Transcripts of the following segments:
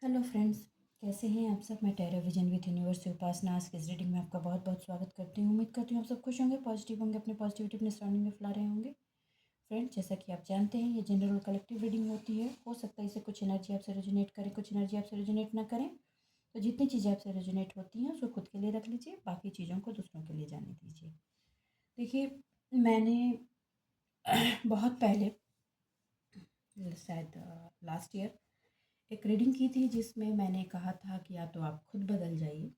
Hello friends, कैसे हैं आप सब। मैं टेरा विजन विथ यूनिवर्स से उपासना आज की इस रीडिंग में आपका बहुत बहुत स्वागत करती हूँ। उम्मीद करती हूँ आप सब खुश होंगे, पॉजिटिव होंगे, अपने पॉजिटिविटी अपने सराउंडिंग में फैला रहे होंगे। फ्रेंड्स, जैसा कि आप जानते हैं, ये जनरल और कलेक्टिव रीडिंग होती है। हो सकता है इसे कुछ एनर्जी आपसे रेजोनेट करें, कुछ एनर्जी आपसे रेजोनेट ना करें। तो जितनी चीज़ें आपसे रेजोनेट होती हैं उसको खुद के लिए रख लीजिए, बाकी चीज़ों को दूसरों के लिए जाने दीजिए। देखिए, मैंने बहुत पहले, शायद लास्ट ईयर, एक रीडिंग की थी जिसमें मैंने कहा था कि या तो आप खुद बदल जाइए,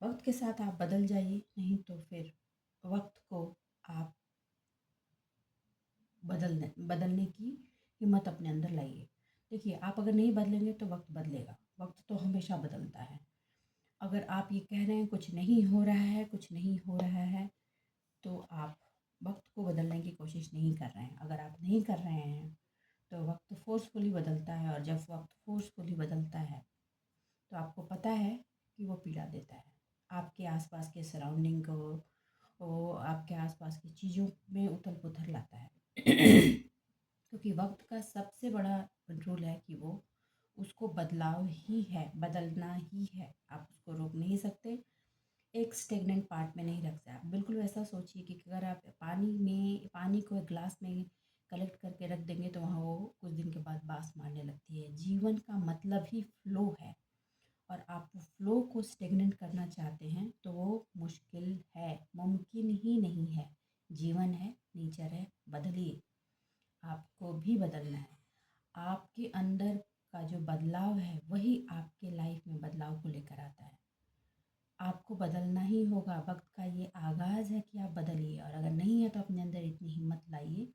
वक्त के साथ आप बदल जाइए, नहीं तो फिर वक्त को आप बदलने की हिम्मत अपने अंदर लाइए। देखिए, आप अगर नहीं बदलेंगे तो वक्त बदलेगा। वक्त तो हमेशा बदलता है। अगर आप ये कह रहे हैं कुछ नहीं हो रहा है, कुछ नहीं हो रहा है, तो आप वक्त को बदलने की कोशिश नहीं कर रहे हैं। अगर आप नहीं कर रहे हैं तो वक्त फोर्सफुली बदलता है, और जब वक्त फोर्सफुली बदलता है तो आपको पता है कि वो पीड़ा देता है। आपके आसपास के सराउंडिंग को, वो आपके आसपास की चीज़ों में उथल पुथल लाता है। क्योंकि वक्त का सबसे बड़ा रूल है कि वो, उसको बदलाव ही है, बदलना ही है। आप उसको रोक नहीं सकते, एक स्टेगनेंट पार्ट में नहीं रख सकते। आप बिल्कुल वैसा सोचिए कि अगर आप पानी को एक ग्लास में कलेक्ट करके रख देंगे तो वहाँ वो कुछ दिन के बाद बास मारने लगती है। जीवन का मतलब ही फ्लो है, और आप फ्लो को स्टेगनेंट करना चाहते हैं तो वो मुश्किल है, मुमकिन ही नहीं है। जीवन है, नेचर है, बदलिए। आपको भी बदलना है। आपके अंदर का जो बदलाव है वही आपके लाइफ में बदलाव को लेकर आता है। आपको बदलना ही होगा। वक्त का ये आगाज़ है कि आप बदलिए, और अगर नहीं है तो अपने अंदर इतनी हिम्मत लाइए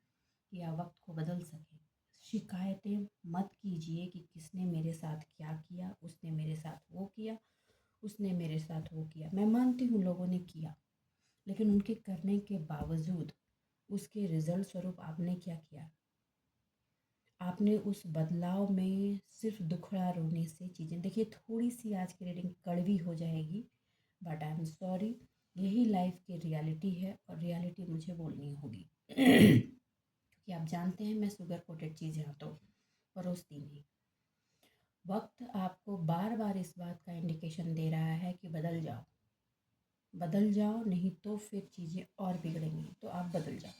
कि आप वक्त को बदल सकें। शिकायतें मत कीजिए कि किसने मेरे साथ क्या किया, उसने मेरे साथ वो किया, उसने मेरे साथ वो किया। मैं मानती हूँ लोगों ने किया, लेकिन उनके करने के बावजूद उसके रिजल्ट स्वरूप आपने क्या किया। आपने उस बदलाव में सिर्फ दुखड़ा रोने से चीज़ें, देखिए, थोड़ी सी आज की रीडिंग कड़वी हो जाएगी, बट आई एम सॉरी। यही लाइफ की रियलिटी है, और रियलिटी मुझे बोलनी होगी। क्योंकि आप जानते हैं मैं शुगर कोटेड चीज़ यहाँ तो परोसती नहीं। वक्त आपको बार बार इस बात का इंडिकेशन दे रहा है कि बदल जाओ, बदल जाओ, नहीं तो फिर चीज़ें और बिगड़ेंगी। तो आप बदल जाओ,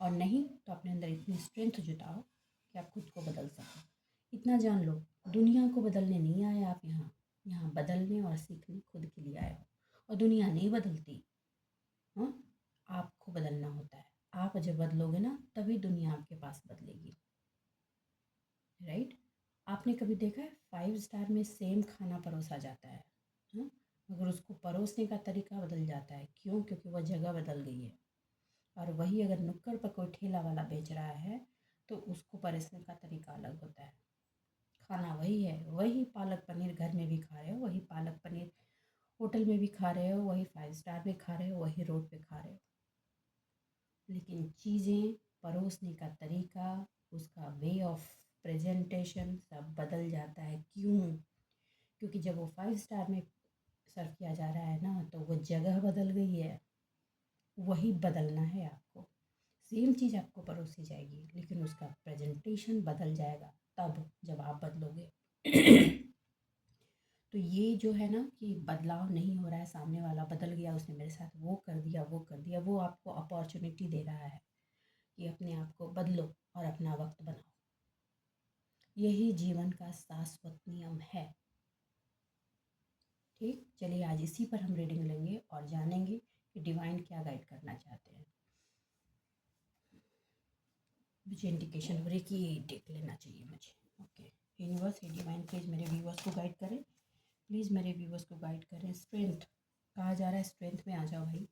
और नहीं तो अपने अंदर इतनी स्ट्रेंथ जुटाओ कि आप खुद को बदल सकें। इतना जान लो, दुनिया को बदलने नहीं आए आप यहाँ। यहाँ बदलने और सीखने खुद के लिए आए हो, और दुनिया नहीं बदलती। हाँ, आपको बदलना होता है। आप जब बदलोगे ना, तभी दुनिया आपके पास बदलेगी। राइट। आपने कभी देखा है 5 स्टार में सेम खाना परोसा जाता है, हाँ, मगर उसको परोसने का तरीका बदल जाता है। क्यों? क्योंकि वह जगह बदल गई है। और वही अगर नुक्कड़ पर कोई ठेला वाला बेच रहा है तो उसको परोसने का तरीका अलग होता है। खाना वही है, वही पालक पनीर घर में भी खा रहे हो, वही पालक पनीर होटल में भी खा रहे हो, वही 5 स्टार में खा रहे हो, वही रोड पे खा रहे हो, लेकिन चीज़ें, परोसने का तरीका, उसका वे ऑफ प्रेजेंटेशन सब बदल जाता है। क्यों? क्योंकि जब वो 5 स्टार में सर्व किया जा रहा है ना, तो वो जगह बदल गई है। वही बदलना है आपको। सेम चीज़ आपको परोसी जाएगी, लेकिन उसका प्रेजेंटेशन बदल जाएगा तब जब आप बदलोगे। तो ये जो है ना कि बदलाव नहीं हो रहा है, सामने वाला बदल गया, उसने मेरे साथ वो कर दिया, वो कर दिया, वो आपको अपॉर्चुनिटी दे रहा है कि अपने आप को बदलो और अपना वक्त बनाओ। यही जीवन का शाश्वत नियम है। ठीक, चलिए आज इसी पर हम रीडिंग लेंगे और जानेंगे कि डिवाइन क्या गाइड करना चाहते हैं। मुझे इंडिकेशन हो रही है कि ये टेक लेना चाहिए मुझे। ओके, यूनिवर्स, ये डिवाइन प्लीज़ मेरे व्यूवर्स को गाइड करें, प्लीज़ मेरे व्यूवर्स को गाइड करें। स्ट्रेंथ कहा जा रहा है, स्ट्रेंथ में आ जाओ भाई।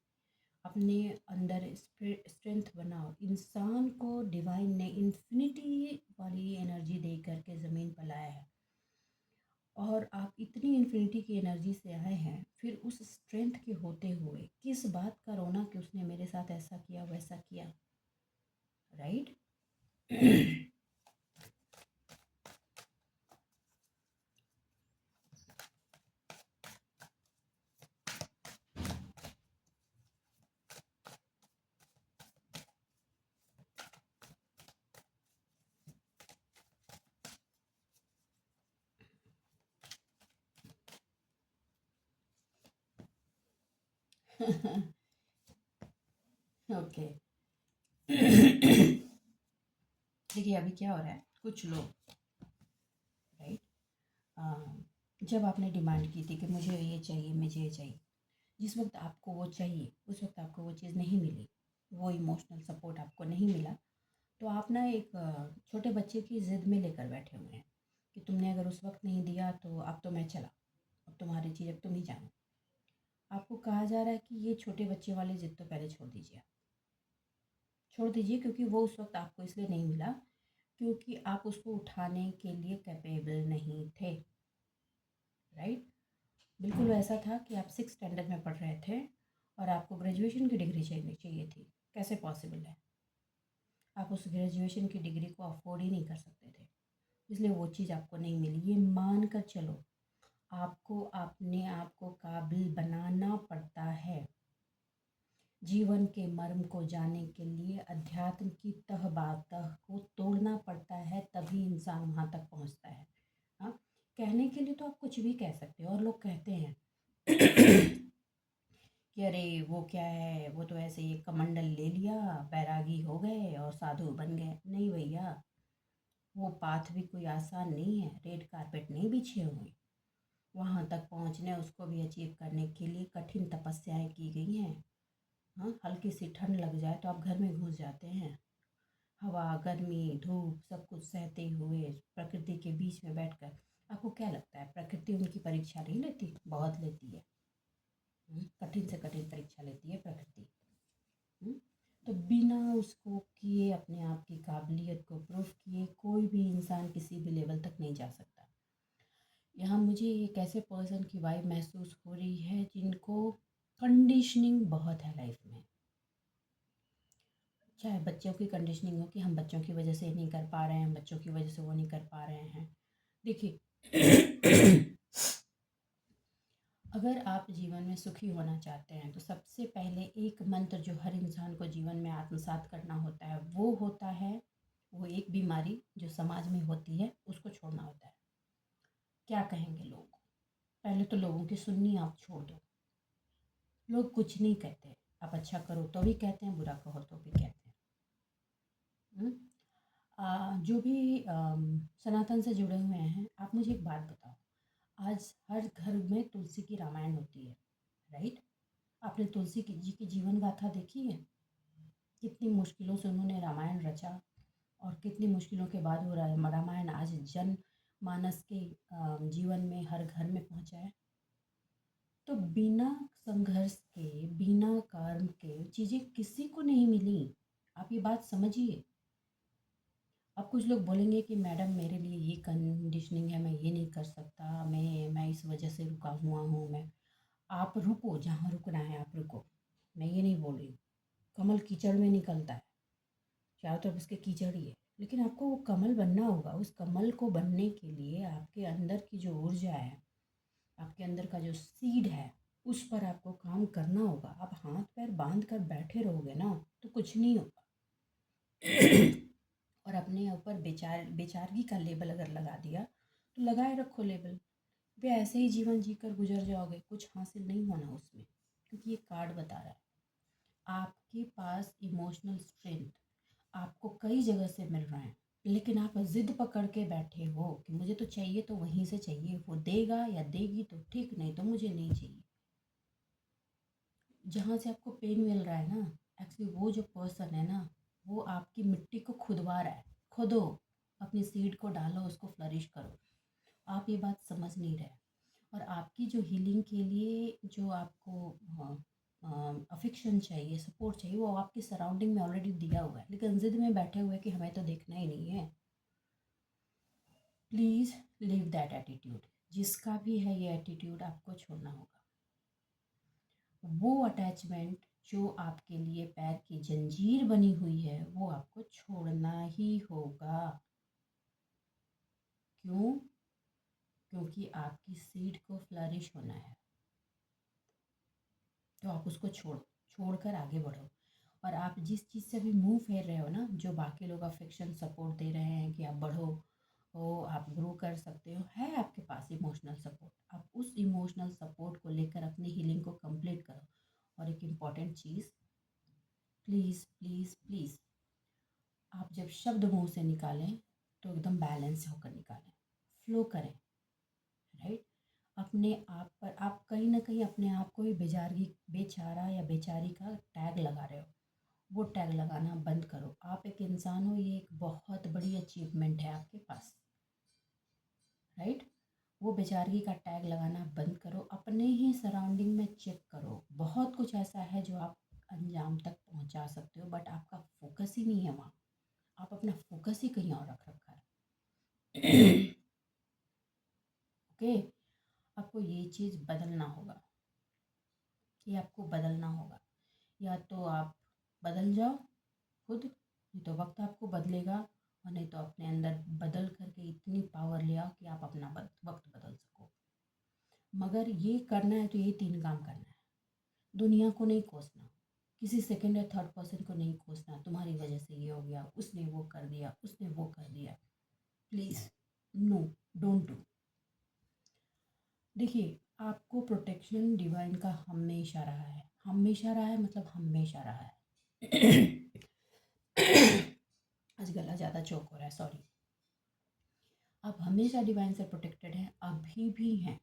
अपने अंदर स्ट्रेंथ बनाओ। इंसान को डिवाइन ने इन्फिनिटी वाली एनर्जी दे करके ज़मीन पर लाया है, और आप इतनी इन्फिनिटी की एनर्जी से आए हैं, फिर उस स्ट्रेंथ के होते हुए किस बात का रोना कि उसने मेरे साथ ऐसा किया, वैसा किया। राइट। ओके। देखिए अभी क्या हो रहा है, कुछ लोग, राइट, जब आपने डिमांड की थी कि मुझे ये चाहिए, मुझे ये चाहिए, जिस वक्त आपको वो चाहिए उस वक्त आपको वो चीज़ नहीं मिली, वो इमोशनल सपोर्ट आपको नहीं मिला, तो आप ना एक छोटे बच्चे की ज़िद में लेकर बैठे हुए हैं कि तुमने अगर उस वक्त नहीं दिया तो अब तो मैं चला, अब तुम्हारी चीज़ अब तुम ही जानो। आपको कहा जा रहा है कि ये छोटे बच्चे वाली ज़िद तो पहले छोड़ दीजिए, छोड़ दीजिए, क्योंकि वो उस वक्त आपको इसलिए नहीं मिला क्योंकि आप उसको उठाने के लिए कैपेबल नहीं थे, राइट। बिल्कुल वैसा था कि आप 6 स्टैंडर्ड में पढ़ रहे थे और आपको ग्रेजुएशन की डिग्री चाहिए थी। कैसे पॉसिबल है? आप उस ग्रेजुएशन की डिग्री को अफोर्ड ही नहीं कर सकते थे, इसलिए वो चीज़ आपको नहीं मिली। ये मान कर चलो, आपको अपने आप को काबिल बनाना पड़ता है। जीवन के मर्म को जानने के लिए अध्यात्म की तह बातह को तोड़ना पड़ता है, तभी इंसान वहाँ तक पहुँचता है। हाँ, कहने के लिए तो आप कुछ भी कह सकते हो, और लोग कहते हैं कि अरे वो क्या है, वो तो ऐसे ही कमंडल ले लिया, बैरागी हो गए और साधु बन गए। नहीं भैया, वो पाथ भी कोई आसान नहीं है, रेड कारपेट नहीं बिछे हुए। वहाँ तक पहुँचने, उसको भी अचीव करने के लिए कठिन तपस्याएं की गई हैं। हाँ, हल्की सी ठंड लग जाए तो आप घर में घुस जाते हैं। हवा, गर्मी, धूप सब कुछ सहते हुए प्रकृति के बीच में बैठकर आपको क्या लगता है प्रकृति उनकी परीक्षा नहीं लेती? बहुत लेती है। कठिन से कठिन परीक्षा लेती है प्रकृति। तो बिना उसको किए, अपने आप की काबिलियत को प्रूफ किए, कोई भी इंसान किसी भी लेवल तक नहीं जा सकता। यहाँ मुझे एक ऐसे पर्सन की वाइब महसूस हो रही है जिनको कंडीशनिंग बहुत है लाइफ में। चाहे बच्चों की कंडीशनिंग हो कि हम बच्चों की वजह से नहीं कर पा रहे हैं, बच्चों की वजह से वो नहीं कर पा रहे हैं। देखिए, अगर आप जीवन में सुखी होना चाहते हैं तो सबसे पहले एक मंत्र जो हर इंसान को जीवन में आत्मसात करना होता है वो होता है, वो एक बीमारी जो समाज में होती है उसको छोड़ना होता है। क्या कहेंगे लोग? पहले तो लोगों की सुननी आप छोड़ दो। लोग कुछ नहीं कहते, आप अच्छा करो तो भी कहते हैं, बुरा कहो तो भी कहते हैं। हम्म? जो भी सनातन से जुड़े हुए हैं, आप मुझे एक बात बताओ, आज हर घर में तुलसी की रामायण होती है, राइट। आपने तुलसी जी की जीवन गाथा देखी है? कितनी मुश्किलों से उन्होंने रामायण रचा और कितनी मुश्किलों के बाद वो रामायण आज जन मानस के जीवन में हर घर में पहुंचा है। तो बिना संघर्ष के, बिना कर्म के चीज़ें किसी को नहीं मिली। आप ये बात समझिए। अब कुछ लोग बोलेंगे कि मैडम मेरे लिए ये कंडीशनिंग है, मैं ये नहीं कर सकता, मैं इस वजह से रुका हुआ हूँ। मैं आप रुको, जहाँ रुकना है आप रुको, मैं ये नहीं बोल रही हूँ। कमल कीचड़ में निकलता है, चारों तरफ उसके कीचड़ ही है, लेकिन आपको वो कमल बनना होगा। उस कमल को बनने के लिए आपके अंदर की जो ऊर्जा है, आपके अंदर का जो सीड है, उस पर आपको काम करना होगा। आप हाथ पैर बांध कर बैठे रहोगे ना तो कुछ नहीं होगा। और अपने ऊपर बेचारगी का लेबल अगर लगा दिया तो लगाए रखो लेबल, वे ऐसे ही जीवन जीकर गुजर जाओगे, कुछ हासिल नहीं होना उसमें। क्योंकि ये कार्ड बता रहा है आपके पास इमोशनल स्ट्रेंथ आपको कई जगह से मिल रहा है, लेकिन आप जिद पकड़ के बैठे हो कि मुझे तो चाहिए तो वहीं से चाहिए, वो देगा या देगी तो ठीक, नहीं तो मुझे नहीं चाहिए। जहाँ से आपको पेन मिल रहा है ना, एक्चुअली वो जो पर्सन है ना, वो आपकी मिट्टी को खुदवा रहा है। खोदो, अपनी सीड को डालो, उसको फ्लरिश करो। आप ये बात समझ नहीं रहे। और आपकी जो हीलिंग के लिए जो आपको अफेक्शन चाहिए, सपोर्ट चाहिए, वो आपकी सराउंडिंग में ऑलरेडी दिया हुआ है, लेकिन जिद में बैठे हुए कि हमें तो देखना ही नहीं है। Please leave that attitude. जिसका भी है ये एटीट्यूड आपको छोड़ना होगा। वो अटैचमेंट जो आपके लिए पैर की जंजीर बनी हुई है वो आपको छोड़ना ही होगा। क्यों? क्योंकि आपकी सीड को फ्लरिश होना है, तो आप उसको छोड़कर आगे बढ़ो। और आप जिस चीज़ से भी मुंह फेर रहे हो ना, जो बाकी लोग अफेक्शन सपोर्ट दे रहे हैं कि आप बढ़ो, हो आप ग्रो कर सकते हो, है आपके पास इमोशनल सपोर्ट, आप उस इमोशनल सपोर्ट को लेकर अपनी हीलिंग को कंप्लीट करो। और प्लीज़ प्लीज़ प्लीज़ आप जब शब्द मुंह से निकालें तो एकदम बैलेंस होकर निकालें, फ्लो करें, राइट। अपने आप पर आप कहीं ना कहीं अपने आप को ही बेजारगी बेचारा या बेचारी का टैग लगा रहे हो। वो टैग लगाना बंद करो। आप एक इंसान हो, ये एक बहुत बड़ी अचीवमेंट है आपके पास, राइट। वो बेचारगी का टैग लगाना बंद करो। अपने ही सराउंडिंग में चेक करो, बहुत कुछ ऐसा है जो आप अंजाम तक पहुंचा सकते हो, बट आपका फोकस ही नहीं है वहाँ। आप अपना फोकस ही कहीं और रख रखा है। ओके, आपको ये चीज़ बदलना होगा, ये आपको बदलना होगा। या तो आप बदल जाओ खुद, नहीं तो वक्त आपको बदलेगा, और नहीं तो अपने अंदर बदल करके इतनी पावर ले आओ कि आप अपना वक्त बदल सको। मगर ये करना है तो ये 3 काम करना है। दुनिया को नहीं कोसना, किसी सेकंड या थर्ड पर्सन को नहीं कोसना, तुम्हारी वजह से ये हो गया, उसने वो कर दिया, उसने वो कर दिया। Please no, don't do. देखिए, आपको प्रोटेक्शन डिवाइन का हमेशा रहा है, हमेशा रहा है, मतलब हमेशा रहा है। आज गला ज़्यादा चोक हो रहा है, सॉरी। आप हमेशा डिवाइन से प्रोटेक्टेड हैं, अभी भी हैं।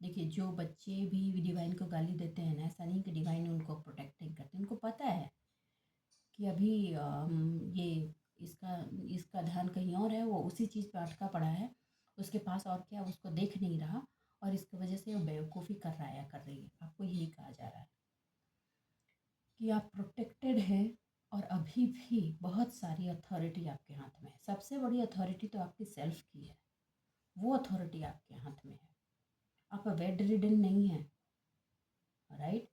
देखिए, जो बच्चे भी डिवाइन को गाली देते हैं ना, ऐसा नहीं कि डिवाइन उनको प्रोटेक्ट नहीं करते। उनको पता है कि अभी ये इसका इसका ध्यान कहीं और है, वो उसी चीज़ पे अटका पड़ा है, उसके पास और क्या, उसको देख नहीं रहा, और इसकी वजह से वो बेवकूफ़ी कर रहा है या कर रही है। आपको यही कहा जा रहा है कि आप प्रोटेक्टेड हैं, और अभी भी बहुत सारी अथॉरिटी आपके हाथ में है। सबसे बड़ी अथॉरिटी तो आपकी सेल्फ की है, वो अथॉरिटी आपके हाथ में है। आप बेड रिडन नहीं है, राइट।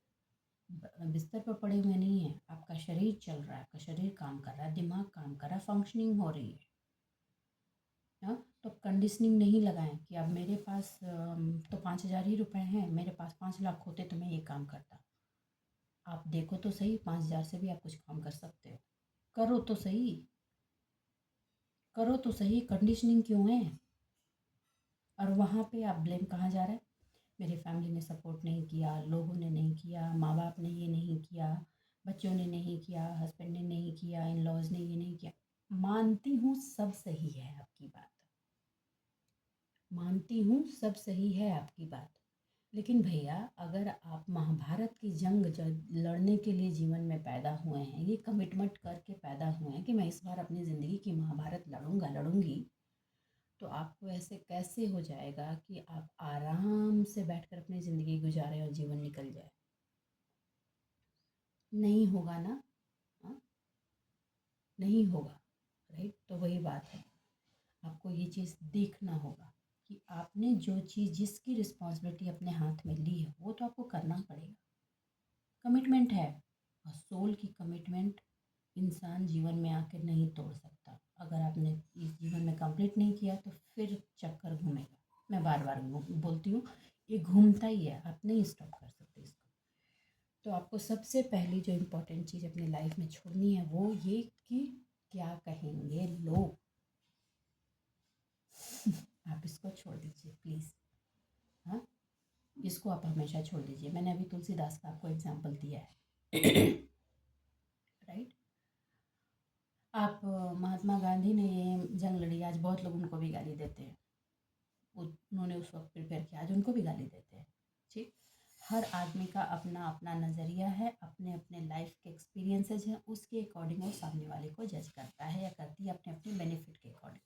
बिस्तर पर पड़े हुए नहीं हैं, आपका शरीर चल रहा है, आपका शरीर काम कर रहा है, दिमाग काम कर रहा है, फंक्शनिंग हो रही है। हाँ, तो कंडीशनिंग नहीं लगाएं कि अब मेरे पास तो 5,000 ही रुपए हैं, मेरे पास 5 लाख होते तो मैं ये काम करता। आप देखो तो सही, 5,000 से भी आप कुछ काम कर सकते हो। करो तो सही, करो तो सही, कंडीशनिंग क्यों है? और वहाँ पे आप ब्लेम कहाँ जा रहा है? मेरी फैमिली ने सपोर्ट नहीं किया, लोगों ने नहीं किया, माँ बाप ने ये नहीं किया, बच्चों ने नहीं किया, हस्बैंड ने नहीं किया, इन लॉज ने ये नहीं किया। मानती हूँ सब सही है आपकी बात, मानती हूँ सब सही है आपकी बात, लेकिन भैया, अगर आप महाभारत की जंग लड़ने के लिए जीवन में पैदा हुए हैं, ये कमिटमेंट करके पैदा हुए हैं कि मैं इस बार अपनी ज़िंदगी की महाभारत लड़ूंगा लड़ूंगी, तो आपको ऐसे कैसे हो जाएगा कि आप आराम से बैठकर अपनी ज़िंदगी गुजारें और जीवन निकल जाए? नहीं होगा ना। हाँ, नहीं होगा, राइट। तो वही बात है, आपको ये चीज़ देखना होगा कि आपने जो चीज़, जिसकी रिस्पॉन्सिबिलिटी अपने हाथ में ली है, वो तो आपको करना पड़ेगा। कमिटमेंट है, और सोल की कमिटमेंट इंसान जीवन में आकर नहीं तोड़ सकता। अगर आपने इस जीवन में कंप्लीट नहीं किया तो फिर चक्कर घूमेगा। मैं बार बार बोलती हूँ, ये घूमता ही है, आप नहीं स्टॉप कर सकते इसको। तो आपको सबसे पहली जो इम्पोर्टेंट चीज़ अपनी लाइफ में छोड़नी है वो ये कि क्या कहेंगे लोग। आप इसको छोड़ दीजिए प्लीज़। हाँ, इसको आप हमेशा छोड़ दीजिए। मैंने अभी तुलसीदास का आपको एग्जाम्पल दिया है। राइट। आप महात्मा गांधी ने ये जंग लड़ी, आज बहुत लोग उनको भी गाली देते हैं। उन्होंने उस वक्त प्रिपेयर किया, आज उनको भी गाली देते हैं। ठीक, हर आदमी का अपना अपना नज़रिया है, अपने अपने लाइफ के एक्सपीरियंसेस हैं, उसके अकॉर्डिंग वो सामने वाले को जज करता है या करती है, अपने अपने बेनिफिट के अकॉर्डिंग।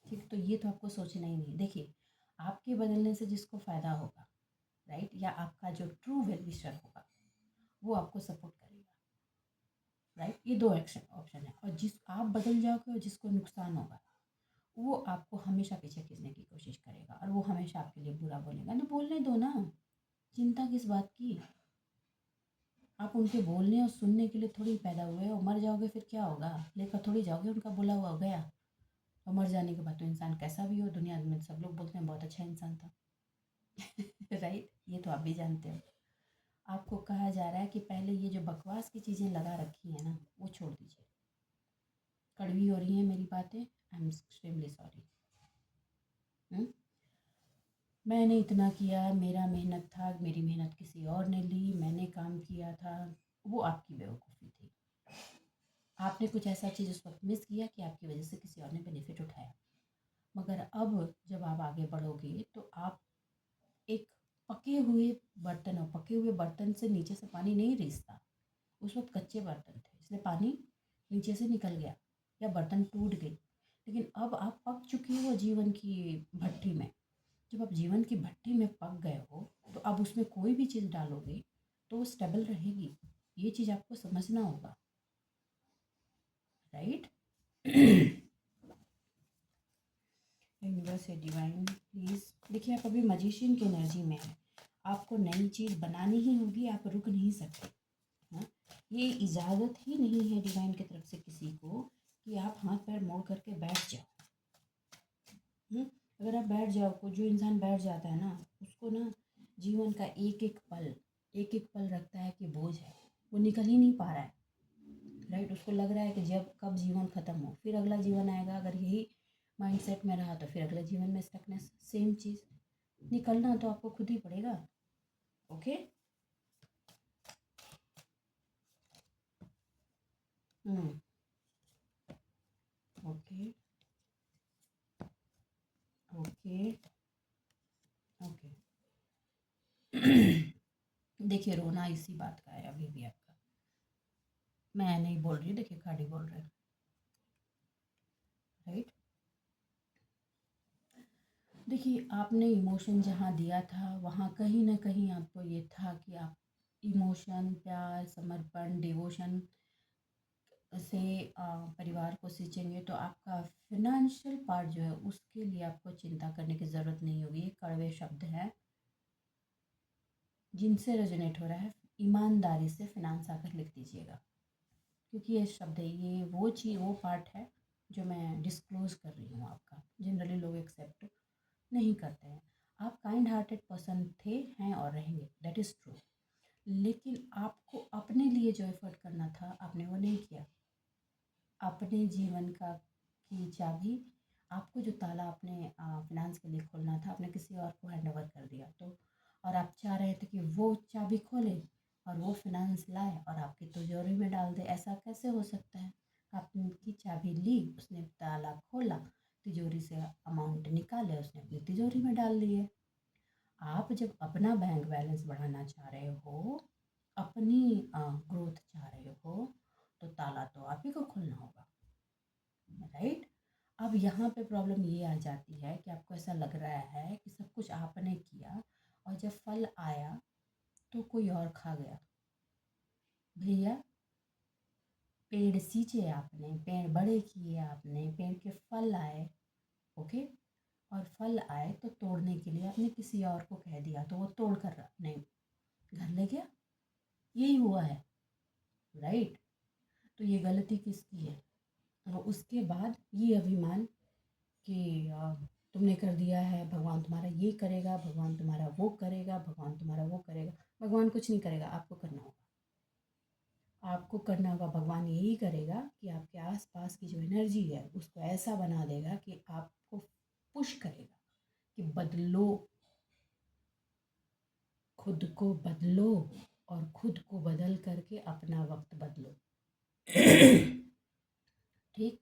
ठीक, तो ये तो आपको सोचना ही नहीं। देखिए, आपके बदलने से जिसको फ़ायदा होगा, राइट, या आपका जो ट्रू वेल विशर होगा, वो आपको सपोर्ट करेगा, राइट। ये दो ऑप्शन है। और जिस आप बदल जाओगे और जिसको नुकसान होगा, वो आपको हमेशा पीछे खींचने की कोशिश करेगा, और वो हमेशा आपके लिए बुरा बोलेगा। ना बोलने दो ना, चिंता किस बात की? आप उनके बोलने और सुनने के लिए थोड़ी पैदा हुए हो। मर जाओगे फिर क्या होगा? लेकर थोड़ी जाओगे, उनका बोला हुआ हो गया। और मर जाने के बाद तो इंसान कैसा भी हो, दुनिया में सब लोग बोलते हैं बहुत अच्छा इंसान था। राइट, ये तो आप भी जानते हो। आपको कहा जा रहा है कि पहले ये जो बकवास की चीज़ें लगा रखी हैं ना, वो छोड़ दीजिए। कड़वी हो रही हैं मेरी बातें, आई एम एक्सट्रीमली सॉरी। मैंने इतना किया, मेरा मेहनत था, मेरी मेहनत किसी और ने ली, मैंने काम किया था, वो आपकी बेवकूफ़ी थी। आपने कुछ ऐसा चीज़ उस वक्त मिस किया कि आपकी वजह से किसी और ने बेनिफिट उठाया। मगर अब जब आप आगे बढ़ोगे तो आप एक पके हुए बर्तन, और पके हुए बर्तन से नीचे से पानी नहीं रिसता। उस वक्त कच्चे बर्तन थे इसलिए पानी नीचे से निकल गया या बर्तन टूट गई। लेकिन अब आप पक चुकी हो जीवन की भट्टी में। जब आप जीवन की भट्टी में पक गए हो तो अब उसमें कोई भी चीज़ डालोगे तो वो स्टेबल रहेगी। ये चीज़ आपको समझना होगा, राइट। यूनिवर्स है, डिवाइन प्लीज़। देखिए आप अभी मजिशियन की एनर्जी में है, आपको नई चीज़ बनानी ही होगी, आप रुक नहीं सकते। हाँ, ये इजाज़त ही नहीं है डिवाइन की तरफ से किसी को कि आप हाथ पैर मोड़ करके बैठ जाओ। अगर आप बैठ जाओ, को जो इंसान बैठ जाता है ना, उसको ना जीवन का एक एक पल रखता है कि बोझ है, वो निकल ही नहीं पा रहा है, राइट। उसको लग रहा है कि जब कब जीवन ख़त्म हो फिर अगला जीवन आएगा। अगर यही माइंडसेट में रहा तो फिर अगले जीवन में स्टकनेस, सेम चीज़। निकलना तो आपको खुद ही पड़ेगा। ओके। Okay okay okay. देखिए रोना इसी बात का है अभी भी आपका। मैं नहीं बोल रही, देखिए खाड़ी बोल रहे हैं, राइट। देखिए आपने इमोशन जहाँ दिया था वहाँ कहीं ना कहीं आपको ये था कि आप इमोशन, प्यार, समर्पण, डिवोशन से परिवार को सींचेंगे तो आपका फिनेंशियल पार्ट जो है उसके लिए आपको चिंता करने की ज़रूरत नहीं होगी। ये कड़वे शब्द हैं जिनसे रेजोनेट हो रहा है, ईमानदारी से फिनांस आकर लिख दीजिएगा, क्योंकि ये शब्द है, ये वो चीज़, वो पार्ट है जो मैं डिस्क्लोज कर रही हूँ आपका। जनरली लोग एक्सेप्ट नहीं करते हैं। आप काइंड हार्टेड पर्सन थे, हैं और रहेंगे, दैट इज़ ट्रू। लेकिन आपको अपने लिए जो एफर्ट करना था आपने वो नहीं किया। अपने जीवन का की चाबी, आपको जो ताला अपने फिनांस के लिए खोलना था आपने किसी और को हैंड ओवर कर दिया। तो और आप चाह रहे थे कि वो चाबी खोले और वो फिनांस लाए और आपकी तिजोरी में डाल दे। ऐसा कैसे हो सकता है? आपने की चाबी ली, उसने ताला खोला, तिजोरी से अमाउंट निकाले, उसने अपनी तिजोरी में डाल लिए। आप जब अपना बैंक बैलेंस बढ़ाना चाह रहे हो, अपनी ग्रोथ चाह रहे हो, तो ताला तो आप ही को खोलना होगा, राइट। अब यहाँ पे प्रॉब्लम ये आ जाती है कि आपको ऐसा लग रहा है कि सब कुछ आपने किया और जब फल आया तो कोई और खा गया। भैया, पेड़ सींचे आपने, पेड़ बड़े किए आपने, पेड़ के फल आए, ओके। और फल आए तो तोड़ने के लिए आपने किसी और को कह दिया तो वो तोड़ कर अपने घर ले गया। यही हुआ है, राइट। तो ये गलती किसकी है? और उसके बाद ये अभिमान कि तुमने कर दिया है, भगवान तुम्हारा ये करेगा, भगवान तुम्हारा वो करेगा, भगवान तुम्हारा वो करेगा। भगवान कुछ नहीं करेगा, आपको करना होगा। आपको करना होगा, भगवान यही करेगा कि आपके आसपास की जो एनर्जी है उसको ऐसा बना देगा कि आपको पुश करेगा कि बदलो, खुद को बदलो और खुद को बदल करके अपना वक्त बदलो। ठीक।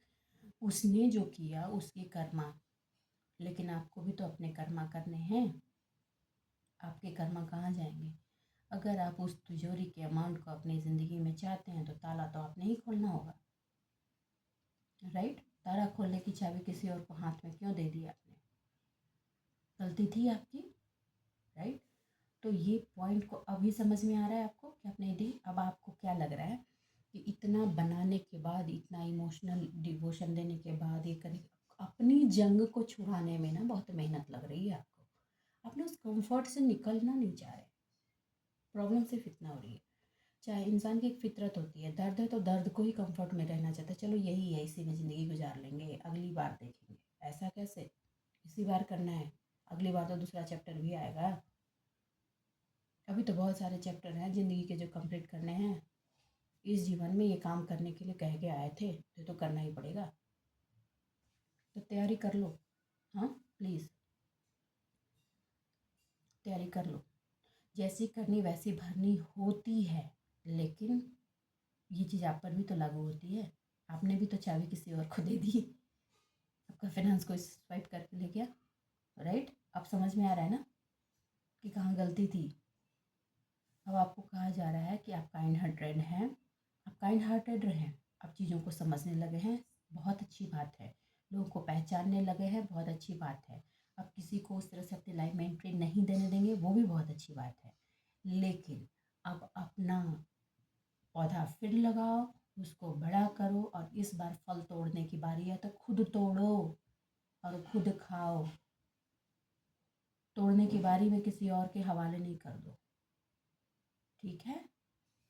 उसने जो किया उसके कर्मा, लेकिन आपको भी तो अपने कर्मा करने हैं। आपके कर्मा कहाँ जाएंगे? अगर आप उस तिजोरी के अमाउंट को अपनी ज़िंदगी में चाहते हैं तो ताला तो आपने ही खोलना होगा, राइट। ताला खोलने की चाबी किसी और को हाथ में क्यों दे दी आपने? गलती थी आपकी, राइट। तो ये पॉइंट को अभी समझ में आ रहा है आपको कि आपने दी। अब आपको क्या लग रहा है कि इतना बनाने के बाद, इतना इमोशनल डिवोशन देने के बाद, ये करें, अपनी जंग को छुड़ाने में ना बहुत मेहनत लग रही है आपको। अपने उस कंफर्ट से निकलना नहीं चाह रहे। प्रॉब्लम सिर्फ इतना हो रही है। चाहे इंसान की एक फितरत होती है, दर्द है तो दर्द को ही कंफर्ट में रहना चाहता है। चलो यही है, इसी में ज़िंदगी गुजार लेंगे, अगली बार देखेंगे। ऐसा कैसे? इसी बार करना है, अगली बार तो दूसरा चैप्टर भी आएगा। अभी तो बहुत सारे चैप्टर हैं ज़िंदगी के जो कंप्लीट करने हैं। इस जीवन में ये काम करने के लिए कह के आए थे तो करना ही पड़ेगा। तो तैयारी कर लो, हाँ प्लीज़ तैयारी कर लो। जैसी करनी वैसी भरनी होती है, लेकिन ये चीज़ आप पर भी तो लागू होती है। आपने भी तो चाबी किसी और को दे दी, आपका फाइनेंस को स्वाइप करके ले गया, राइट? अब समझ में आ रहा है ना कि कहाँ गलती थी। अब आपको कहा जा रहा है कि आप काइंड हार्टेड हैं, आप काइंड हार्टेड रहें, आप चीज़ों को समझने लगे हैं, बहुत अच्छी बात है। लोगों को पहचानने लगे हैं, बहुत अच्छी बात है। आप किसी को उस तरह से अपनी लाइफ में एंट्री नहीं देने देंगे, वो भी बहुत अच्छी बात है। लेकिन अब अपना पौधा फिर लगाओ, उसको बड़ा करो, और इस बार फल तोड़ने की बारी है तो खुद तोड़ो और खुद खाओ। तोड़ने की बारी में किसी और के हवाले नहीं कर दो, ठीक है?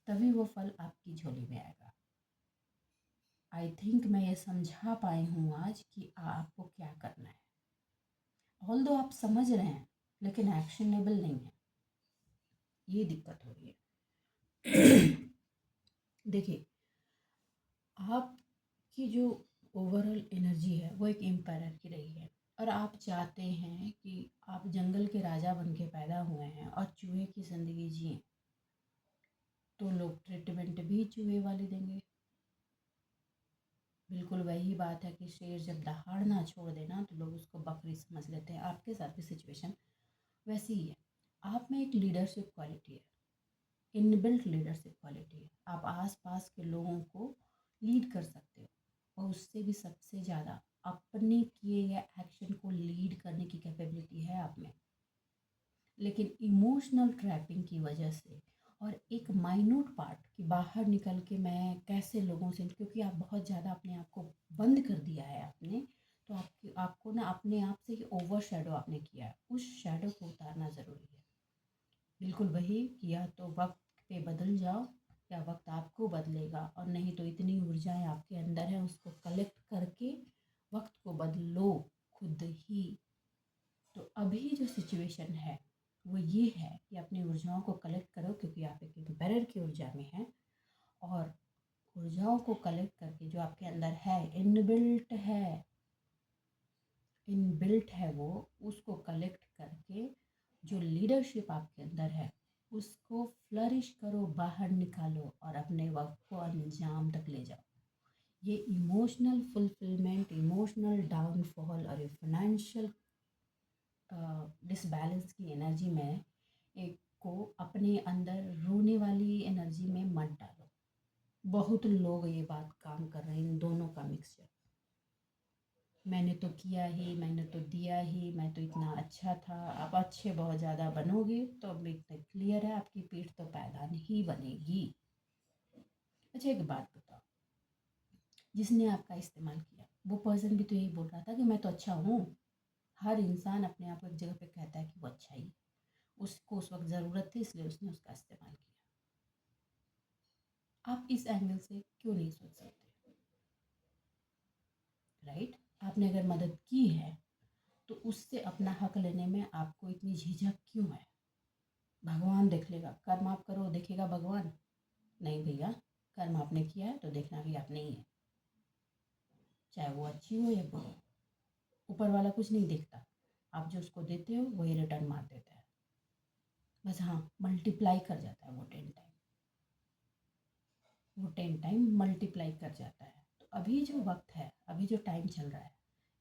तभी वो फल आपकी झोली में आएगा। आई थिंक मैं ये समझा पाई हूँ आज कि आपको क्या करना है। ऑल्दो आप समझ रहे हैं, लेकिन एक्शनेबल नहीं है, ये दिक्कत हो रही है। देखिए, आपकी जो ओवरऑल एनर्जी है वो एक एम्पायर की रही है, और आप चाहते हैं कि आप जंगल के राजा बन के पैदा हुए हैं और चूहे की ज़िंदगी जिए, तो लोग ट्रीटमेंट भी चूहे वाली देंगे। बिल्कुल वही बात है कि शेर जब दहाड़ना छोड़ देना तो लोग उसको बकरी समझ लेते हैं। आपके साथ भी सिचुएशन वैसी ही है। आप में एक लीडरशिप क्वालिटी है, इनबिल्ट लीडरशिप क्वालिटी है। आप आसपास के लोगों को लीड कर सकते हो, और उससे भी सबसे ज़्यादा अपने किए गए एक्शन को लीड करने की कैपेबिलिटी है आप में। लेकिन इमोशनल ट्रैपिंग की वजह से, और एक माइन्यूट पार्ट कि बाहर निकल के मैं कैसे लोगों से, क्योंकि आप बहुत ज़्यादा अपने आप को बंद कर दिया है आपने, तो आपको ना अपने आप से ही ओवर शेडो आपने किया है। उस शेडो को उतारना ज़रूरी है। बिल्कुल वही कि या तो वक्त पे बदल जाओ, या वक्त आपको बदलेगा, और नहीं तो इतनी ऊर्जाएं आपके अंदर है उसको कलेक्ट करके वक्त को बदलो खुद ही। तो अभी जो सिचुएशन है वो ये है कि अपनी ऊर्जाओं को कलेक्ट करो, क्योंकि आप एक एम्पायर की ऊर्जा में हैं, और ऊर्जाओं को कलेक्ट करके जो आपके अंदर है, इनबिल्ट है वो, उसको कलेक्ट करके जो लीडरशिप आपके अंदर है उसको फ्लरिश करो, बाहर निकालो, और अपने वक्त को अंजाम तक ले जाओ। ये इमोशनल फुलफिलमेंट, इमोशनल डाउनफॉल और ये फाइनेंशियल डिसबैलेंस की एनर्जी में एक को अपने अंदर रोने वाली एनर्जी में मत डालो। बहुत लोग ये बात काम कर रहे हैं, इन दोनों का मिक्सचर। मैंने तो किया ही, मैंने तो दिया ही, मैं तो इतना अच्छा था। आप अच्छे बहुत ज़्यादा बनोगे तो अब इतना क्लियर है आपकी पीठ तो पैदा नहीं बनेगी। अच्छा एक बात बताओ, जिसने आपका इस्तेमाल किया वो पर्सन भी तो यही बोल रहा था कि मैं तो अच्छा हूँ। हर इंसान अपने आप को एक जगह पे कहता है कि वो अच्छा ही, उसको उस वक्त ज़रूरत थी इसलिए उसने उसका इस्तेमाल किया। आप इस एंगल से क्यों नहीं सोच सकते? राइट? आपने अगर मदद की है तो उससे अपना हक लेने में आपको इतनी झिझक क्यों है? भगवान देख लेगा, कर्म आप करो देखेगा भगवान? नहीं भैया, कर्म आपने किया है तो देखना भी आपने ही है, चाहे वो अच्छी हो या बुरी। ऊपर वाला कुछ नहीं देखता, आप जो उसको देते हो वही रिटर्न मार देता है। बस हाँ, मल्टीप्लाई कर जाता है वो 10 टाइम मल्टीप्लाई कर जाता है। तो अभी जो वक्त है, अभी जो टाइम चल रहा है,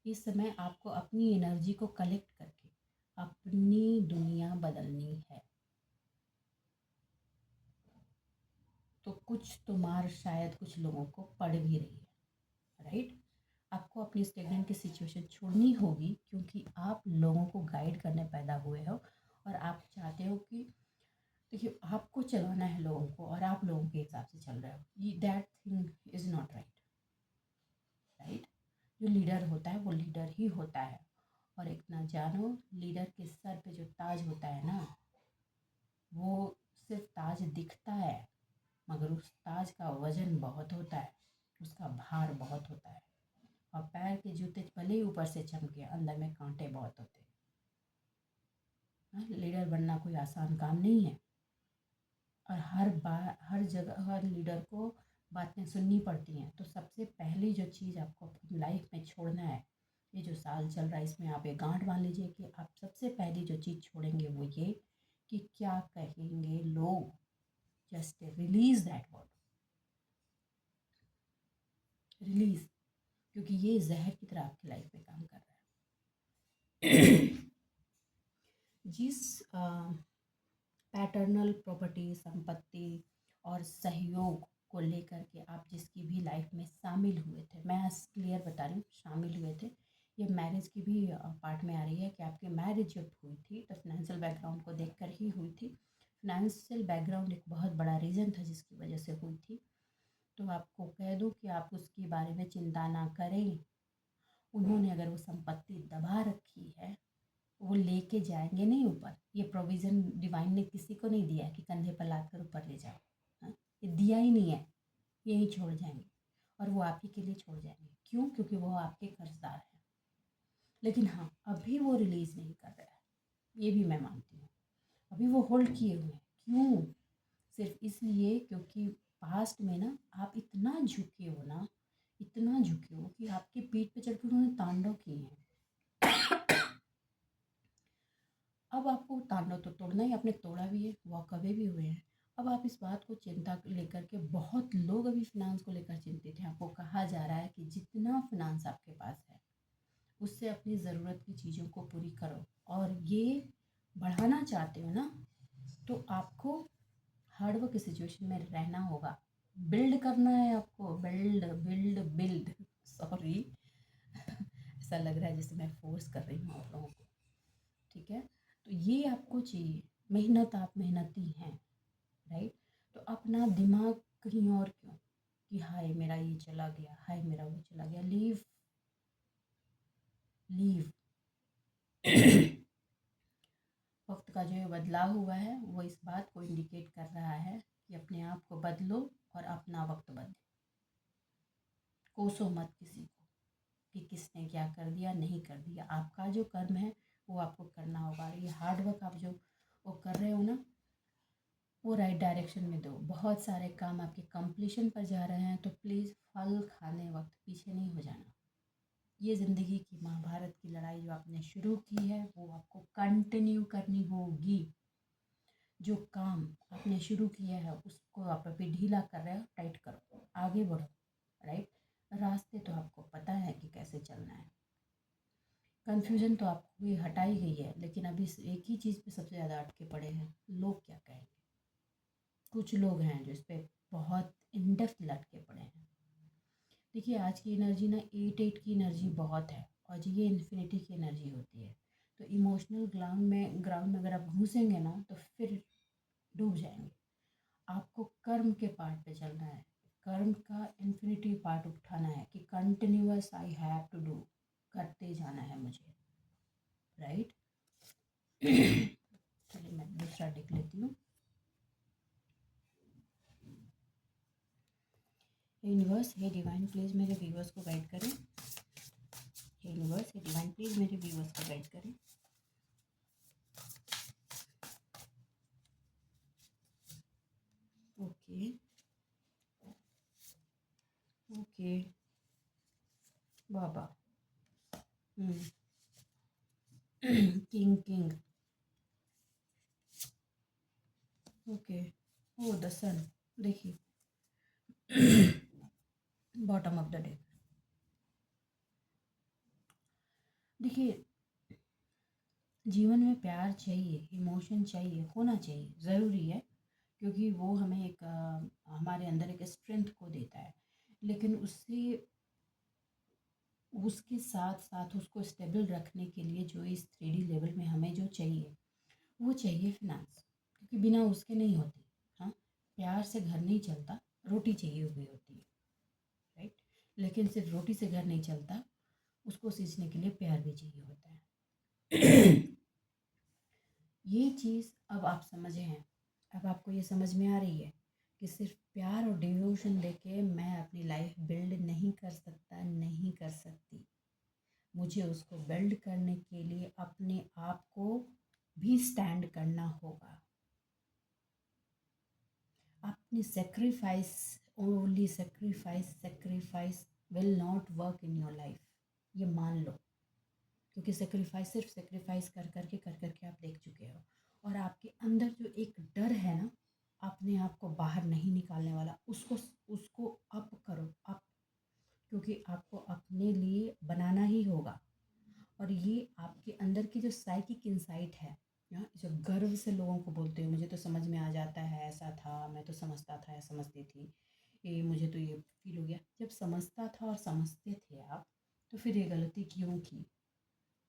इस समय आपको अपनी एनर्जी को कलेक्ट करके अपनी दुनिया बदलनी है। तो कुछ तो मार शायद कुछ लोगों को पड़ भी रही है, राइट? आपको अपनी स्टेगनेंट की सिचुएशन छोड़नी होगी, क्योंकि आप लोगों को गाइड करने पैदा हुए हो, और आप चाहते हो कि देखिए आपको चलाना है लोगों को, और आप लोगों के हिसाब से चल रहे हो। That thing is not right, right? जो लीडर होता है वो लीडर ही होता है। और एक ना जानो, लीडर के सर पे जो ताज होता है ना, वो सिर्फ ताज दिखता है, मगर उस ताज का वजन बहुत होता है, उसका भार बहुत होता है। और पैर के जूते भले ही ऊपर से चमके, अंदर में कांटे बहुत होते हैं। लीडर बनना कोई आसान काम नहीं है, और हर बार हर जगह हर लीडर को बातें सुननी पड़ती हैं। तो सबसे पहली जो चीज़ आपको अपनी लाइफ में छोड़ना है, ये जो साल चल रहा है इसमें आप एक गांठ बांध लीजिए कि आप सबसे पहली जो चीज़ छोड़ेंगे वो ये कि क्या कहेंगे लोग just release that word, release, क्योंकि ये जहर की तरह आपकी लाइफ में काम कर रहा है। जिस पैटर्नल प्रॉपर्टी, संपत्ति और सहयोग को लेकर के आप जिसकी भी लाइफ में शामिल हुए थे, मैं क्लियर बता रही हूँ, शामिल हुए थे, ये मैरिज की भी पार्ट में आ रही है कि आपकी मैरिज जब हुई थी तो फाइनेंशियल बैकग्राउंड को देखकर ही हुई थी। फाइनेंशियल बैकग्राउंड एक बहुत बड़ा रीज़न था जिसकी वजह से हुई थी। तो आपको कह दूँ कि आप उसके बारे में चिंता ना करें। उन्होंने अगर वो संपत्ति दबा रखी है, वो लेके जाएंगे नहीं ऊपर। ये प्रोविज़न डिवाइन ने किसी को नहीं दिया है कि कंधे पर लाद कर ऊपर ले जाओ। हाँ, ये दिया ही नहीं है। यही छोड़ जाएंगे और वो आप ही के लिए छोड़ जाएंगे। क्यों? क्योंकि वो आपके कर्जदार हैं। लेकिन हाँ, अभी वो रिलीज़ नहीं कर रहा है, ये भी मैं मानती हूँ। अभी वो होल्ड किए हुए हैं। क्यों? सिर्फ इसलिए क्योंकि पास्ट में ना आप इतना झुके हो ना, इतना झुके हो कि आपके पीठ पे चढ़ के उन्होंने तांडव किए हैं। अब आपको तांडव तो तोड़ना ही, आपने तोड़ा भी है, वॉक अवे भी हुए हैं। अब आप इस बात को चिंता लेकर के, बहुत लोग अभी फिनांस को लेकर चिंतित हैं। आपको कहा जा रहा है कि जितना फिनांस आपके पास है उससे अपनी ज़रूरत की चीज़ों को पूरी करो, और ये बढ़ाना चाहते हो ना तो आपको हार्डवर्क की सिचुएशन में रहना होगा। बिल्ड करना है आपको, बिल्ड बिल्ड बिल्ड, सॉरी ऐसा लग रहा है जैसे मैं फोर्स कर रही हूँ आप लोगों को, ठीक है। तो ये आपको चाहिए, मेहनत, आप मेहनती हैं, राइट। तो अपना दिमाग कहीं और क्यों कि हाय मेरा ये चला गया, हाय मेरा वो चला गया। लीव लीव वक्त का जो बदलाव हुआ है वो इस बात को इंडिकेट कर रहा है कि अपने आप को बदलो और अपना वक्त बदलो। कोसो मत किसी को कि किसने क्या कर दिया, नहीं कर दिया। आपका जो कर्म है वो आपको करना होगा। ये हार्ड वर्क आप जो वो कर रहे हो ना, वो राइट डायरेक्शन में दो। बहुत सारे काम आपके कंप्लीशन पर जा रहे हैं, तो प्लीज़ फल खाने वक्त पीछे नहीं हो जाना। ये ज़िंदगी की महाभारत की लड़ाई जो आपने शुरू की है वो आपको कंटिन्यू करनी होगी। जो काम आपने शुरू किया है उसको आप अभी ढीला कर रहे हो, टाइट करो, आगे बढ़ो, राइट। रास्ते तो आपको पता है कि कैसे चलना है। कन्फ्यूजन तो आपको भी हटाई गई है, लेकिन अभी एक ही चीज़ पे सबसे ज़्यादा अटके पड़े हैं, लोग क्या कहेंगे। कुछ लोग हैं जो इस पर बहुत इन डेप्थ लटके पड़े हैं। देखिए आज की एनर्जी ना 8 की एनर्जी बहुत है, और ये इन्फिनिटी की एनर्जी होती है। तो इमोशनल ग्राउंड में अगर आप घुसेंगे ना तो फिर डूब जाएंगे। आपको कर्म के पार्ट पे चलना है, कर्म का इन्फिनिटी पार्ट उठाना है कि continuous I have to do, करते जाना है मुझे, राइट। चलिए मैं दूसरा देख लेती हूँ। यूनिवर्स, हे डिवाइन प्लीज़ मेरे व्यूवर्स को गाइड करें। हे यूनिवर्स, हे डिवाइन प्लीज़ मेरे व्यूवर्स को गाइड करें। ओके ओके बाबा, king king, okay, oh the sun, देखिए बॉटम ऑफ द डे। देखिए जीवन में प्यार चाहिए, इमोशन चाहिए, होना चाहिए, ज़रूरी है, क्योंकि वो हमें एक हमारे अंदर एक स्ट्रेंथ को देता है। लेकिन उसके साथ साथ उसको स्टेबल रखने के लिए जो इस 3D लेवल में हमें जो चाहिए वो चाहिए फिनांस, क्योंकि बिना उसके नहीं होती। हाँ, प्यार से घर नहीं चलता, रोटी चाहिए हुई होती है, राइट। लेकिन सिर्फ रोटी से घर नहीं चलता, उसको सींचने के लिए प्यार भी चाहिए होता है। ये चीज़ अब आप समझे हैं, अब आपको ये समझ में आ रही है कि सिर्फ प्यार और डिवोशन देके मैं अपनी लाइफ बिल्ड नहीं कर सकता, नहीं कर सकती। मुझे उसको बिल्ड करने के लिए अपने आप को भी स्टैंड करना होगा। अपनी sacrifice, only sacrifice will not work in your life, ये मान लो। क्योंकि सेक्रीफाइस सिर्फ सेक्रीफाइस कर करके आप देख चुके हो, और आपके अंदर जो एक डर है ना अपने आप को बाहर निकालने वाला, उसको उसको अप करो, अप, क्योंकि आपको अपने लिए बनाना ही होगा। और ये आपके अंदर की जो साइकिक इंसाइट है, जो गर्व से लोगों को बोलते हो मुझे तो समझ में आ जाता है, ऐसा था, मैं तो समझता था या समझती थी, ये मुझे तो ये फील हो गया। जब समझता था और समझते थे आप, तो फिर ये गलती क्यों की?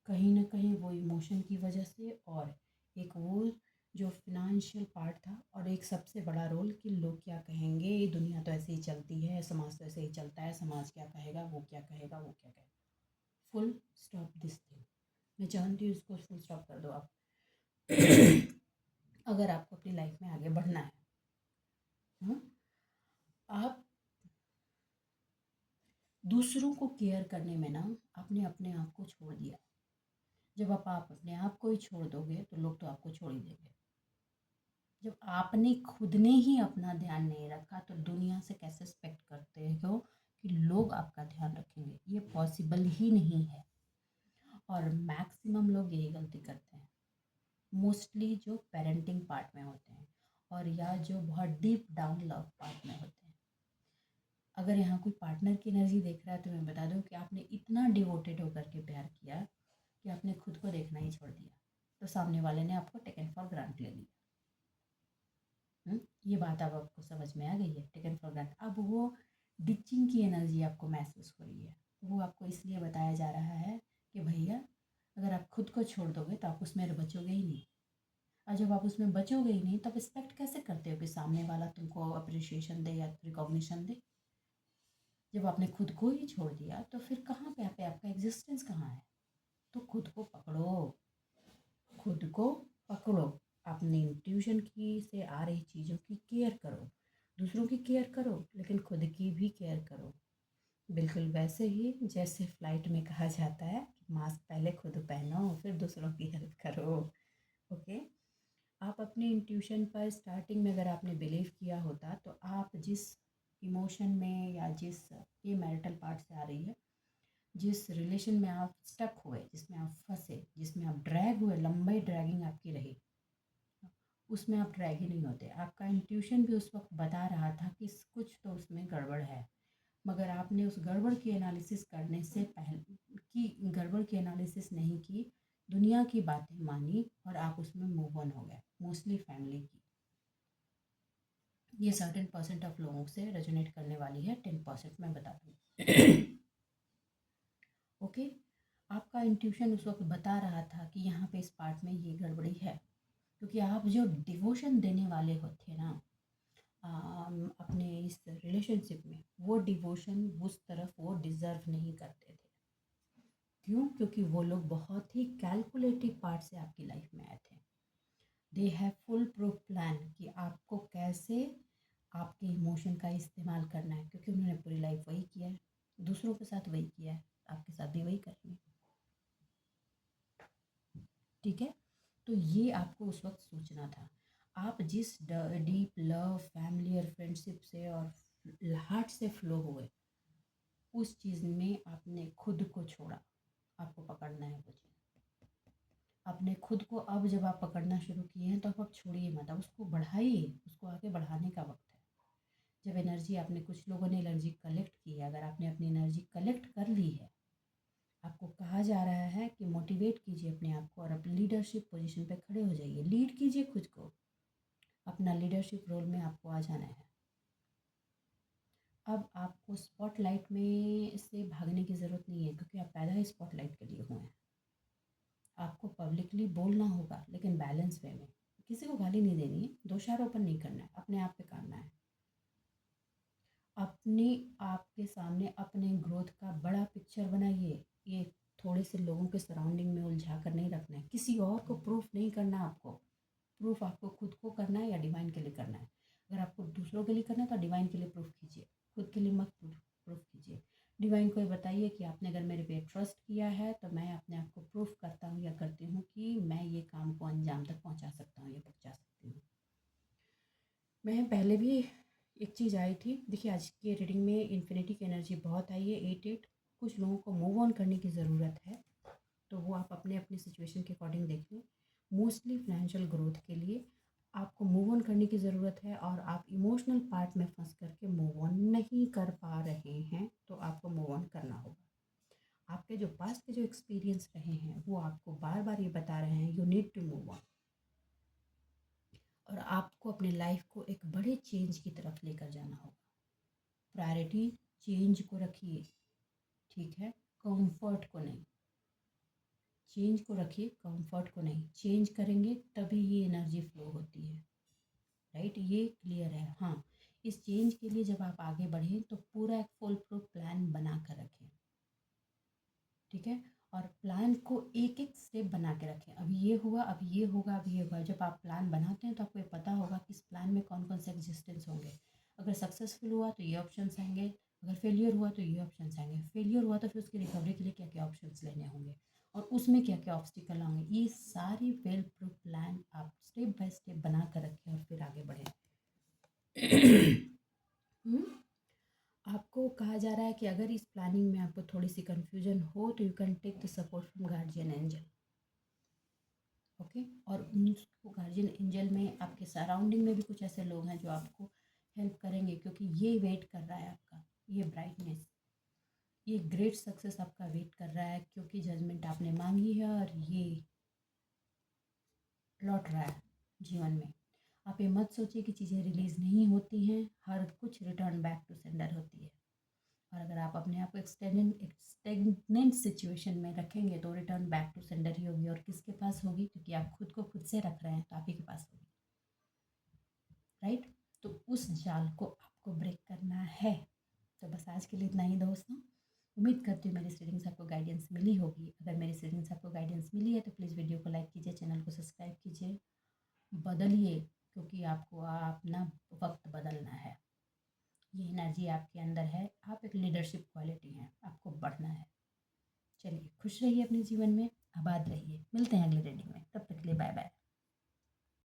कहीं ना कहीं वो इमोशन की वजह से, और एक वो जो फिनेंशियल पार्ट था, और एक सबसे बड़ा रोल कि लोग क्या कहेंगे, ये दुनिया तो ऐसे ही चलती है, समाज तो ऐसे ही चलता है, समाज क्या कहेगा, वो क्या कहेगा, वो क्या कहेगा। Full stop this thing. मैं चाहती हूँ इसको फुल स्टॉप कर दो आप। अगर आपको अपनी लाइफ में आगे बढ़ना है, हाँ, आप दूसरों को केयर करने में ना आपने अपने आप को छोड़ दिया। जब आप अपने आप को ही छोड़ दोगे तो लोग तो आपको छोड़ ही देंगे। जब आपने खुद ने ही अपना ध्यान नहीं रखा तो दुनिया से कैसे एक्सपेक्ट करते हो कि लोग आपका ध्यान रखेंगे? ये पॉसिबल ही नहीं है। और मैक्सिमम लोग यही गलती करते हैं, मोस्टली जो पेरेंटिंग पार्ट में होते हैं, और या जो बहुत डीप डाउन लव पार्ट में होते हैं। अगर यहाँ कोई पार्टनर की एनर्जी देख रहा है तो मैं बता दूँ कि आपने इतना डिवोटेड होकर के प्यार किया कि आपने खुद को देखना ही छोड़ दिया, तो सामने वाले ने आपको टेकन फॉर ग्रांट ले लिया। ये बात अब आपको समझ में आ गई है, टेकन फॉर ग्रांट। अब वो डिचिंग की एनर्जी आपको महसूस हो रही है, वो आपको इसलिए बताया जा रहा है कि भैया अगर आप खुद को छोड़ दोगे तो आप उसमें बचोगे ही नहीं। और जब आप उसमें बचोगे ही नहीं तो आप एक्सपेक्ट कैसे करते हो कि सामने वाला तुमको अप्रिशिएशन दे या रिकॉग्निशन दे? जब आपने खुद को ही छोड़ दिया तो फिर कहाँ पे आपका एग्जिस्टेंस कहाँ है? तो खुद को पकड़ो, खुद को पकड़ो, अपनी इंट्यूशन की से आ रही चीज़ों की केयर करो, दूसरों की केयर करो लेकिन खुद की भी केयर करो। बिल्कुल वैसे ही जैसे फ्लाइट में कहा जाता है कि मास्क पहले खुद पहनो फिर दूसरों की हेल्प करो। ओके। आप अपने इंट्यूशन पर स्टार्टिंग में अगर आपने बिलीव किया होता तो आप जिस इमोशन में या जिस ये मैरिटल पार्ट से आ रही है, जिस रिलेशन में आप स्टक हुए, जिसमें आप फंसे, जिसमें आप ड्रैग हुए, लंबी ड्रैगिंग आपकी रही, उसमें आप ड्रैग ही नहीं होते। आपका इंट्यूशन भी उस वक्त बता रहा था कि कुछ तो उसमें गड़बड़ है, मगर आपने उस गड़बड़ की एनालिसिस करने से पहले की गड़बड़ की एनालिसिस नहीं की, दुनिया की बातें मानी और आप उसमें मूव ऑन हो गए, मोस्टली फैमिली की। ये सर्टेन % ऑफ लोगों से रेजोनेट करने वाली है, 10% मैं बता दूँ। ओके। आपका इंट्यूशन उस वक्त बता रहा था कि यहाँ पे इस पार्ट में ये गड़बड़ी है, क्योंकि आप जो डिवोशन देने वाले होते ना अपने इस रिलेशनशिप में, वो डिवोशन उस तरफ वो डिज़र्व नहीं करते थे। क्यों? क्योंकि वो लोग बहुत ही कैलकुलेटिव पार्ट से आपकी लाइफ में आए थे। They have full proof plan कि आपको कैसे आपके इमोशन का इस्तेमाल करना है, क्योंकि उन्होंने पूरी लाइफ वही किया है, दूसरों के साथ वही किया है, आपके साथ भी वही करेंगे। ठीक है। तो ये आपको उस वक्त सोचना था। आप जिस डीप लव, फैमिली और फ्रेंडशिप से और हार्ट से फ्लो हुए, उस चीज़ में आपने खुद को छोड़ा। आपको पकड़ना है वो चीज़ अपने खुद को। अब जब आप पकड़ना शुरू किए हैं तो अब आप छोड़िए मत, अब उसको बढ़ाइए, उसको आगे बढ़ाने का वक्त है। जब एनर्जी आपने, कुछ लोगों ने एनर्जी कलेक्ट की है, अगर आपने अपनी एनर्जी कलेक्ट कर ली है, आपको कहा जा रहा है कि मोटिवेट कीजिए अपने आप को और अपनी लीडरशिप पोजीशन पे खड़े हो जाइए, लीड कीजिए खुद को, अपना लीडरशिप रोल में आपको आ जाना है। अब आपको स्पॉटलाइट में से भागने की ज़रूरत नहीं है, क्योंकि आप पैदा ही स्पॉटलाइट के लिए हुए हैं। आपको पब्लिकली बोलना होगा लेकिन बैलेंस वे में, किसी को गाली नहीं देनी है, दोषारोपण नहीं करना है, अपने आप पे करना है। अपने आप के सामने अपने ग्रोथ का बड़ा पिक्चर बनाइए। ये थोड़े से लोगों के सराउंडिंग में उलझा कर नहीं रखना है, किसी और को प्रूफ नहीं करना। आपको प्रूफ आपको खुद को करना है या डिवाइन के लिए करना है। अगर आपको दूसरों के लिए करना है तो डिवाइन के लिए प्रूफ कीजिए, खुद के लिए मत प्रूफ कीजिए। डिवाइन को ये बताइए कि आपने अगर मेरे पे ट्रस्ट किया है तो मैं अपने आप को प्रूफ करता हूँ या करती हूँ कि मैं ये काम को अंजाम तक पहुँचा सकता हूँ या पहुँचा सकती हूँ। मैं पहले भी एक चीज़ आई थी, देखिए आज की रीडिंग में इन्फिनिटी की एनर्जी बहुत आई है, 8-8। कुछ लोगों को मूव ऑन करने की ज़रूरत है, तो वो आप अपने अपनी सिचुएशन के अकॉर्डिंग देख लें। मोस्टली फाइनेंशियल ग्रोथ के लिए आपको मूव ऑन करने की ज़रूरत है और आप इमोशनल पार्ट में फंस करके मूव ऑन नहीं कर पा रहे हैं, तो आपको मूव ऑन करना होगा। आपके जो पास्ट के जो एक्सपीरियंस रहे हैं वो आपको बार बार ये बता रहे हैं you need to move on, और आपको अपने लाइफ को एक बड़े चेंज की तरफ लेकर जाना होगा। प्रायोरिटी चेंज को रखिए, ठीक है, कंफर्ट को नहीं। चेंज को रखिए, कंफर्ट को नहीं। चेंज करेंगे तभी ये एनर्जी फ्लो होती है, राइट, ये क्लियर है। हाँ, इस चेंज के लिए जब आप आगे बढ़ें तो पूरा एक फुल प्रूफ प्लान बना कर रखें, ठीक है, और प्लान को एक एक स्टेप बना के रखें। अभी ये हुआ, अभी ये होगा, अभी ये होगा। जब आप प्लान बनाते हैं तो आपको ये पता होगा कि इस प्लान में कौन कौन से एग्जिस्टेंस होंगे। अगर सक्सेसफुल हुआ तो ये ऑप्शंस आएंगे, अगर फेलियर हुआ तो ये ऑप्शंस आएंगे, फेलियर हुआ तो फिर उसकी रिकवरी के लिए क्या क्या ऑप्शंस लेने होंगे और उसमें क्या क्या ऑब्स्टिकल होंगे। ये सारी वेल प्रूफ प्लान आप स्टेप बाय स्टेप बना कर रखें और फिर आगे बढ़ें। हम्म? आपको कहा जा रहा है कि अगर इस प्लानिंग में आपको थोड़ी सी कंफ्यूजन हो तो you can take the support from guardian angel, okay. और उनको गार्जियन एंजल में आपके सराउंडिंग में भी कुछ ऐसे लोग हैं जो आपको हेल्प करेंगे, क्योंकि ये वेट कर रहा है आपका, ये ब्राइटनेस, ये ग्रेट सक्सेस आपका वेट कर रहा है, क्योंकि जजमेंट आपने मांगी है और ये लौट रहा है जीवन में। आप ये मत सोचिए कि चीज़ें रिलीज़ नहीं होती हैं, हर कुछ रिटर्न बैक टू सेंडर होती है। और अगर आप अपने आप को स्टेगनेंट सिचुएशन में रखेंगे तो रिटर्न बैक टू सेंडर ही होगी। और किसके पास होगी? क्योंकि आप खुद को खुद से रख रहे हैं तो आप ही के पास होगी, राइट। तो उस जाल को आपको ब्रेक करना है। तो बस आज के लिए इतना ही दोस्तों। उम्मीद करती हूँ मेरी रीडिंग्स आपको गाइडेंस मिली होगी। अगर मेरी रीडिंग्स आपको गाइडेंस मिली है तो प्लीज़ वीडियो को लाइक कीजिए, चैनल को सब्सक्राइब कीजिए, बदलिए, क्योंकि आपको अपना वक्त बदलना है। ये एनर्जी आपके अंदर है, आप एक लीडरशिप क्वालिटी हैं, आपको बढ़ना है। चलिए, खुश रहिए अपने जीवन में, आबाद रहिए। मिलते हैं अगले रीडिंग में, तब तक के लिए बाय बाय।